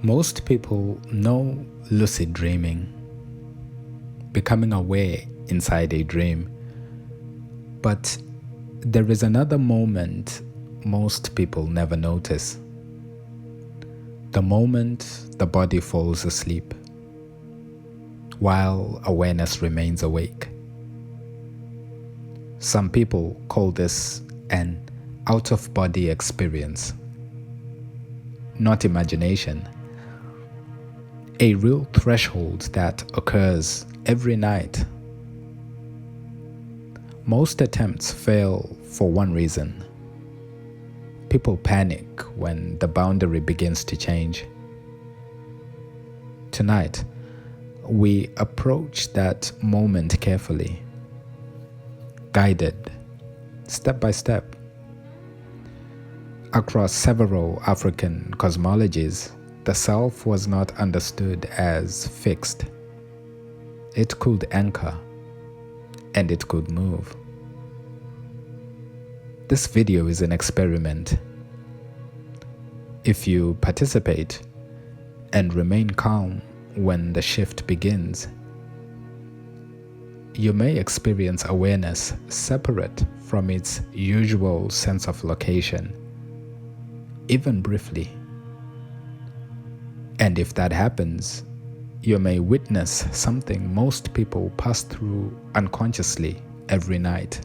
Most people know lucid dreaming, becoming aware inside a dream. But there is another moment most people never notice. The moment the body falls asleep, while awareness remains awake. Some people call this an out-of-body experience, not imagination. A real threshold that occurs every night. Most attempts fail for one reason. People panic when the boundary begins to change. Tonight, we approach that moment carefully, guided, step by step. Across several African cosmologies, the self was not understood as fixed. It could anchor, and it could move. This video is an experiment. If you participate and remain calm when the shift begins, you may experience awareness separate from its usual sense of location, even briefly. And if that happens, you may witness something most people pass through unconsciously every night.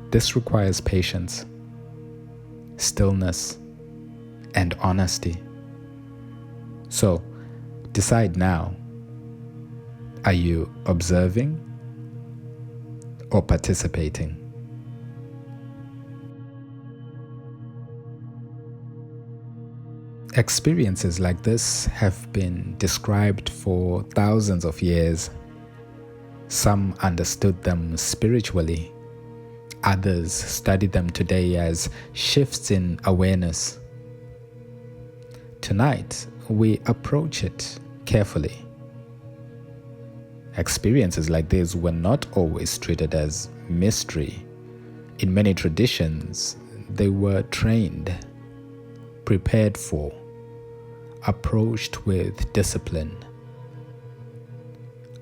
This requires patience, stillness, and honesty. So, decide now. Are you observing or participating? Experiences like this have been described for thousands of years. Some understood them spiritually. Others study them today as shifts in awareness. Tonight, we approach it carefully. Experiences like this were not always treated as mystery. In many traditions, they were trained, prepared for, approached with discipline.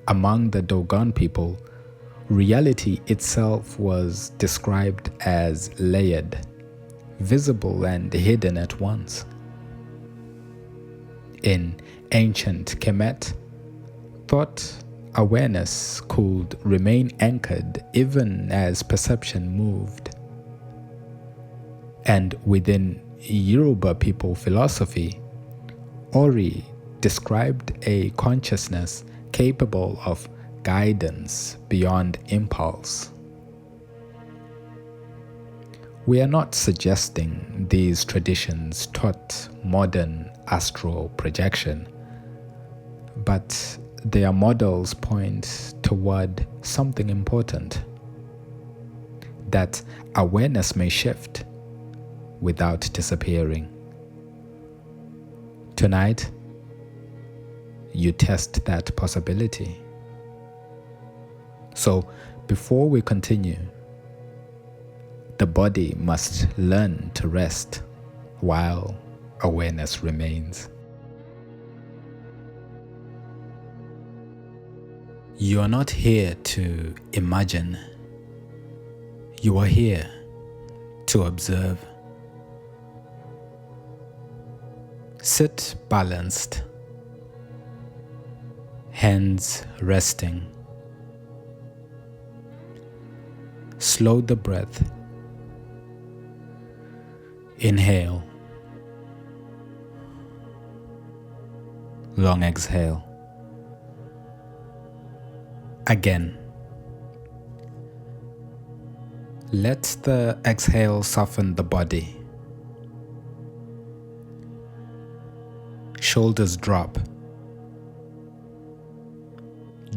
Among the Dogon people, reality itself was described as layered, visible and hidden at once. In ancient Kemet, thought awareness could remain anchored even as perception moved. And within Yoruba people philosophy, Ori described a consciousness capable of guidance beyond impulse. We are not suggesting these traditions taught modern astral projection, but their models point toward something important: that awareness may shift without disappearing. Tonight, you test that possibility. So, before we continue, the body must learn to rest while awareness remains. You are not here to imagine. You are here to observe. Sit balanced, hands resting. Slow the breath. Inhale. Long exhale. Again. Let the exhale soften the body. Shoulders drop.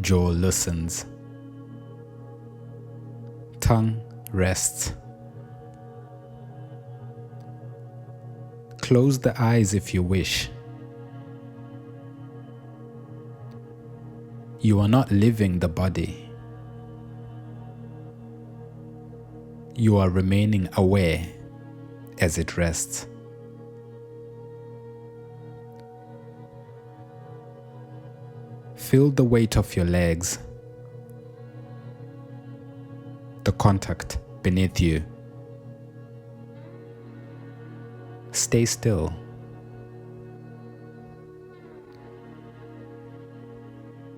Jaw loosens. Tongue rests. Close the eyes if you wish. You are not leaving the body. You are remaining aware as it rests. Feel the weight of your legs, the contact beneath you. Stay still.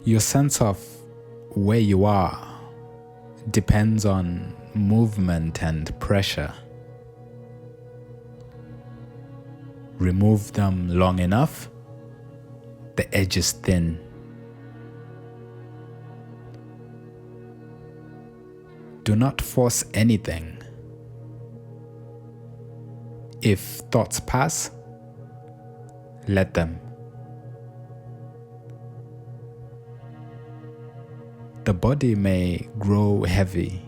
Your sense of where you are depends on movement and pressure. Remove them long enough, the edges thin. Do not force anything. If thoughts pass, let them. The body may grow heavy.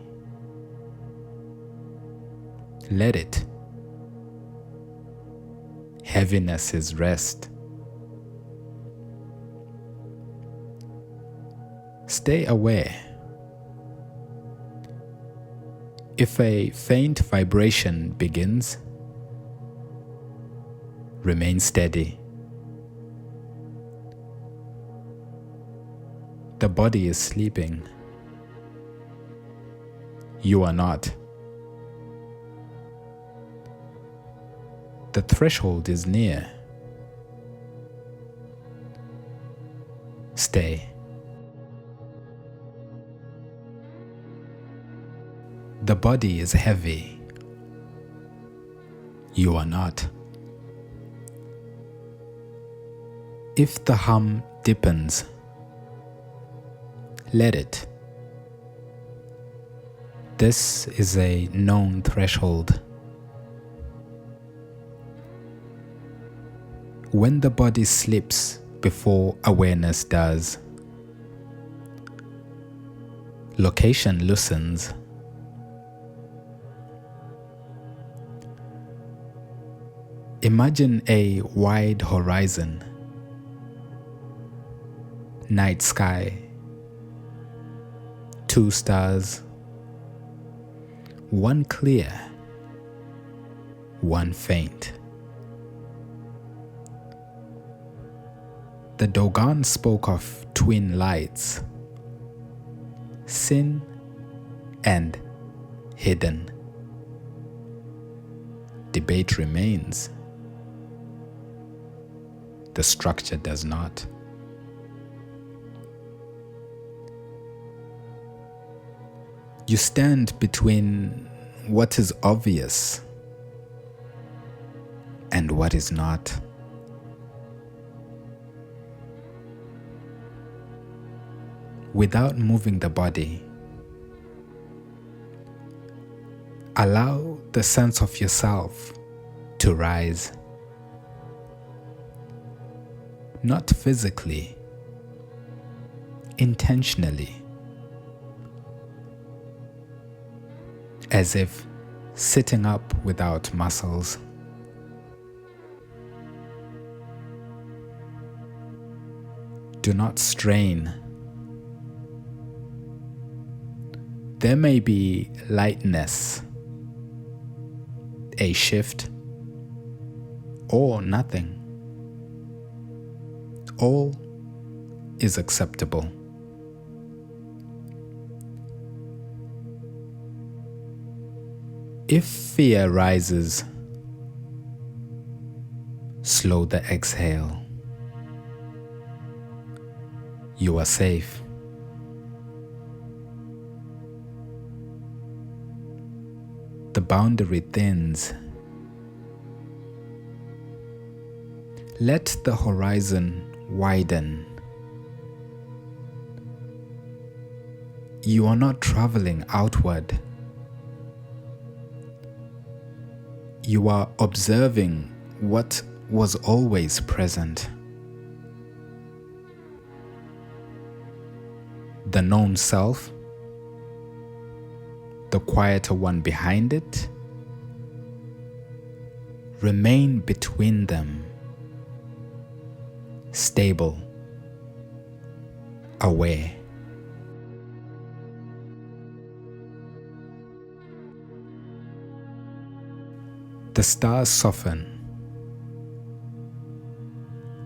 Let it. Heaviness is rest. Stay aware. If a faint vibration begins, remain steady. The body is sleeping. You are not. The threshold is near. Stay. The body is heavy. You are not. If the hum deepens, let it. This is a known threshold. When the body sleeps before awareness does, location loosens. Imagine a wide horizon, night sky, 2 stars, 1 clear, 1 faint. The Dogon spoke of twin lights, seen and hidden. Debate remains. The structure does not. You stand between what is obvious and what is not. Without moving the body, allow the sense of yourself to rise. Not physically, intentionally. As if sitting up without muscles. Do not strain. There may be lightness, a shift, or nothing. All is acceptable. If fear rises, slow the exhale. You are safe. The boundary thins. Let the horizon widen. You are not traveling outward. You are observing what was always present. The known self, the quieter one behind it, remain between them, stable, aware. The stars soften.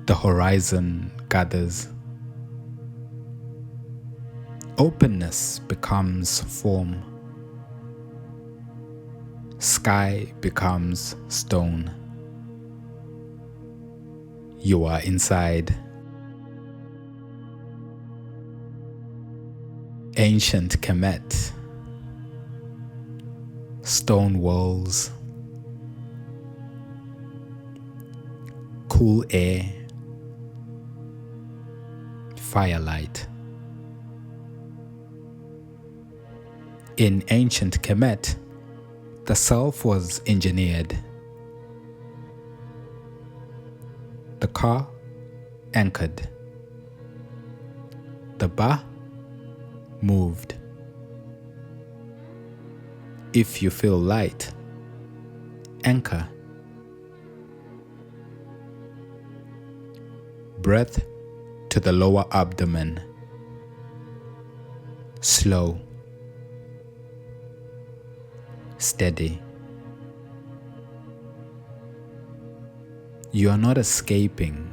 The horizon gathers. Openness becomes form. Sky becomes stone. You are inside. Ancient Kemet. Stone walls. Cool air. Firelight. In ancient Kemet, the self was engineered. The car anchored. The ba moved. If you feel light, anchor. Breath to the lower abdomen. Slow. Steady. You are not escaping.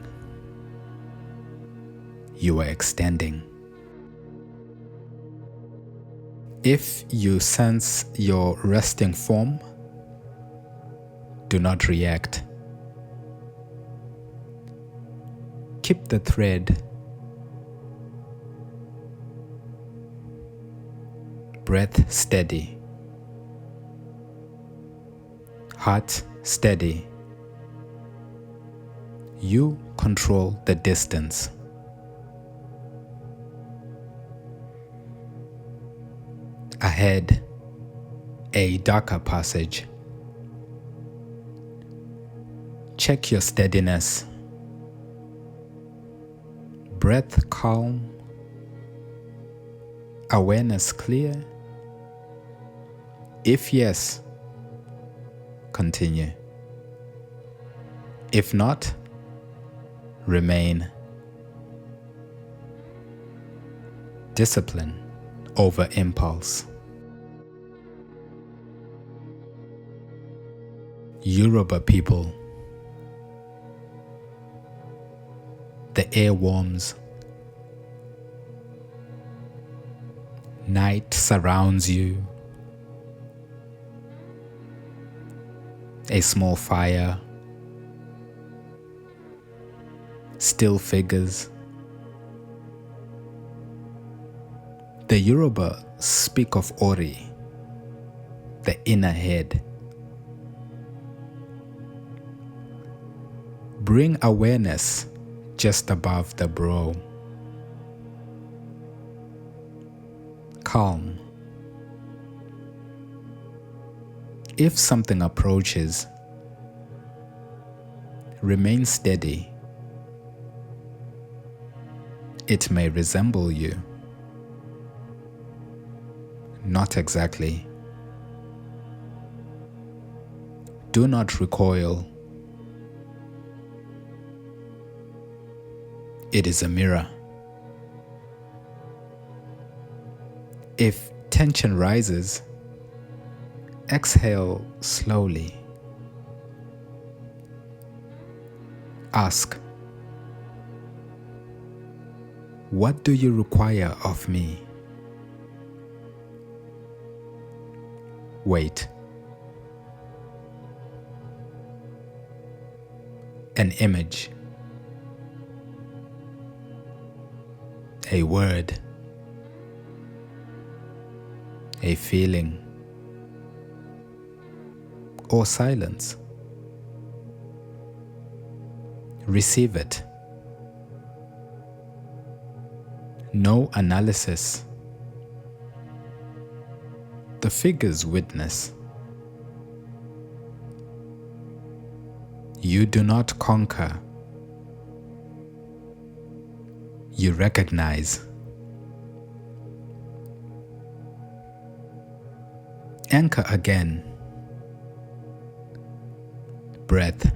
You are extending. If you sense your resting form, do not react. Keep the thread. Breath steady. Heart steady. You control the distance. Ahead, a darker passage. Check your steadiness. Breath calm. Awareness clear. If yes, continue. If not, remain. Discipline over impulse. Yoruba people. The air warms. Night surrounds you. A small fire. Still figures. The Yoruba speak of Ori, the inner head. Bring awareness just above the brow. Calm. If something approaches, remain steady. It may resemble you. Not exactly. Do not recoil. It is a mirror. If tension rises, exhale slowly. Ask, what do you require of me? Wait. An image. A word. A feeling. Or silence. Receive it. No analysis. The figures witness. You do not conquer. You recognize. Anchor again. Breath.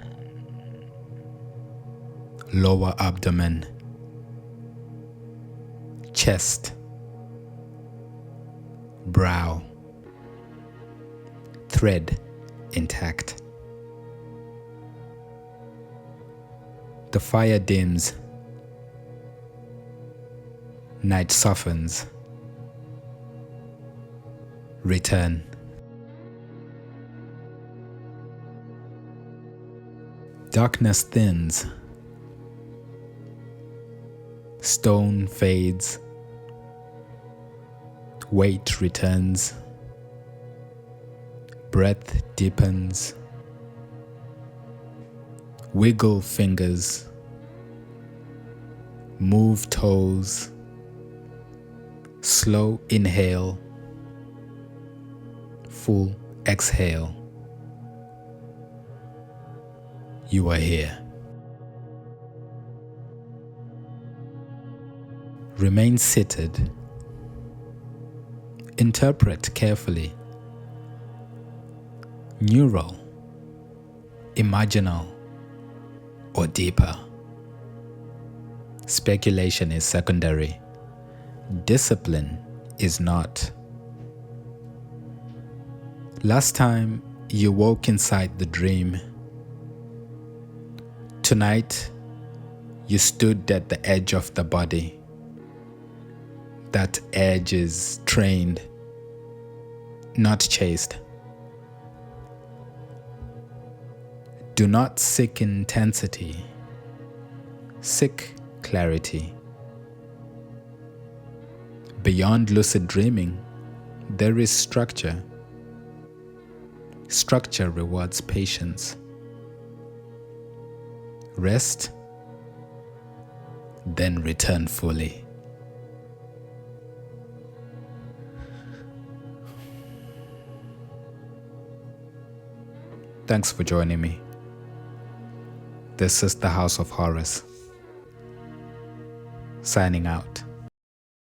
Lower abdomen. Chest. Brow. Thread intact. The fire dims. Night softens. Return. Darkness thins. Stone fades. Weight returns. Breath deepens. Wiggle fingers. Move toes. Slow inhale. Full exhale. You are here. Remain seated. Interpret carefully. Neural, imaginal, or deeper. Speculation is secondary. Discipline is not. Last time you woke inside the dream. Tonight you stood at the edge of the body. That edge is trained, not chased. Do not seek intensity. Seek clarity. Beyond lucid dreaming, there is structure. Structure rewards patience. Rest, then return fully. Thanks for joining me. This is the House of Horrors. Signing out.